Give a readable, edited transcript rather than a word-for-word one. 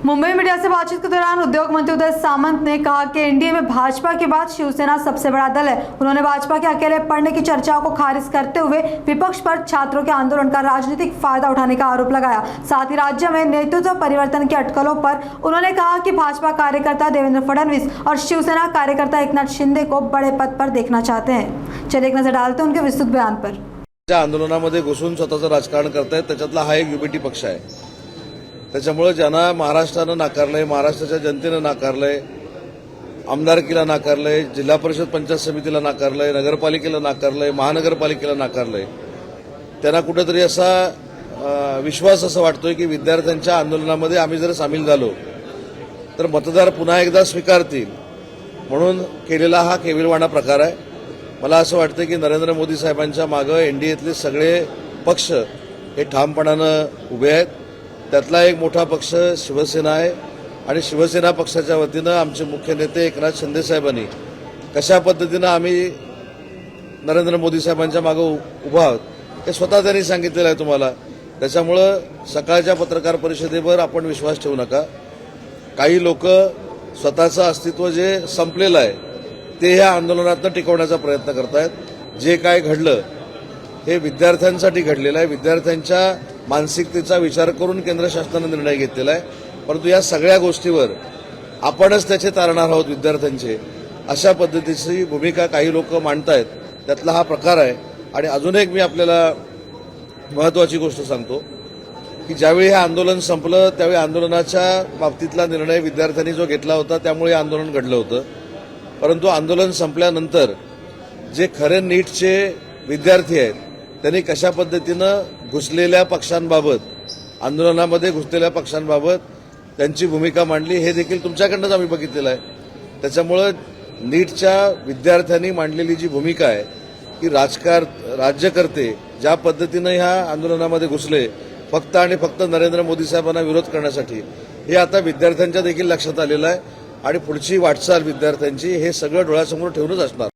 Mumbai media से बातचीत के दौरान उद्योग मंत्री उदय सामंत ने कहा कि एनडीए में भाजपा के बाद शिवसेना सबसे बड़ा दल है। उन्होंने भाजपा के अकेले पड़ने की चर्चाओं को खारिज करते हुए विपक्ष पर छात्रों के आंदोलन का राजनीतिक फायदा उठाने का आरोप लगाया। साथ ही राज्य में नेतृत्व परिवर्तन की अटकलों पर उन्होंने कहा कि भाजपा कार्यकर्ता देवेंद्र फडणवीस और शिवसेना कार्यकर्ता एकनाथ शिंदे को बड़े पद पर देखना चाहते हैं। चलिए एक नजर डालते हैं उनके विस्तृत बयान पर। आंदोलनामध्ये घुसून स्वतःचं राजकारण करतायत, त्याच्यातला हा एक युबीटी पक्ष आहे। त्याच्यामुळे ज्यांना महाराष्ट्रानं नाकारलंय, महाराष्ट्राच्या जनतेनं नाकारलंय, आमदारकीला नाकारलंय, जिल्हा परिषद पंचायत समितीला नाकारलंय, नगरपालिकेला नाकारलंय, महानगरपालिकेला नाकारलंय, त्यांना कुठेतरी असा विश्वास असा वाटतोय की विद्यार्थ्यांच्या आंदोलनामध्ये आम्ही जर सामील झालो तर मतदार पुन्हा एकदा स्वीकारतील म्हणून केलेला हा केविलवाणा प्रकार आहे। मला असं वाटतं की नरेंद्र मोदी साहेबांच्या मागे एनडीएतले सगळे पक्ष हे ठामपणानं उभे आहेत। त्यातला एक मोठा पक्ष शिवसेना आहे आणि शिवसेना पक्षाच्या वतीनं आमचे मुख्य नेते एकनाथ शिंदे साहेबांनी कशा पद्धतीनं आम्ही नरेंद्र मोदी साहेबांच्या मागे उभा आहोत हे स्वतः त्यांनी सांगितलेलं आहे तुम्हाला। त्याच्यामुळं सकाळच्या पत्रकार परिषदेवर आपण विश्वास ठेवू नका। काही लोक स्वतःचं अस्तित्व जे संपलेलं आहे ते ह्या आंदोलनातनं टिकवण्याचा प्रयत्न करतायत। जे काय घडलं हे विद्यार्थ्यांसाठी घडलेलं आहे, विद्यार्थ्यांच्या मानसिकतेचा विचार करून केंद्र शासनाने निर्णय घेतलेला आहे। परंतु या सगळ्या गोष्टीवर आपणच त्याचे तारणार आहोत विद्यार्थ्यांचे, अशा पद्धतीची भूमिका काही लोक मांडतायत, त्यातला हा प्रकार आहे। आणि अजून एक मी आपल्याला महत्त्वाची गोष्ट सांगतो की ज्यावेळी हे आंदोलन संपलं त्यावेळी आंदोलनाच्या बाबतीतला निर्णय विद्यार्थ्यांनी जो घेतला होता त्यामुळे आंदोलन घडलं होतं। परंतु आंदोलन संपल्यानंतर जे खरे नीटचे विद्यार्थी आहेत त्यांनी कशा पद्धतीनं घुसलेल्या पक्षांबाबत, आंदोलनामध्ये घुसलेल्या पक्षांबाबत त्यांची भूमिका मांडली हे देखील तुमच्याकडनंच आम्ही बघितलेलं आहे। त्याच्यामुळे नीटच्या विद्यार्थ्यांनी मांडलेली जी भूमिका आहे की राज्यकर्ते ज्या पद्धतीनं ह्या आंदोलनामध्ये घुसले फक्त आणि फक्त नरेंद्र मोदी साहेबांना विरोध करण्यासाठी, हे आता विद्यार्थ्यांच्या देखील लक्षात आलेलं आहे। आणि पुढची वाटचाल विद्यार्थ्यांची हे सगळं डोळ्यासमोर ठेवूनच असणार।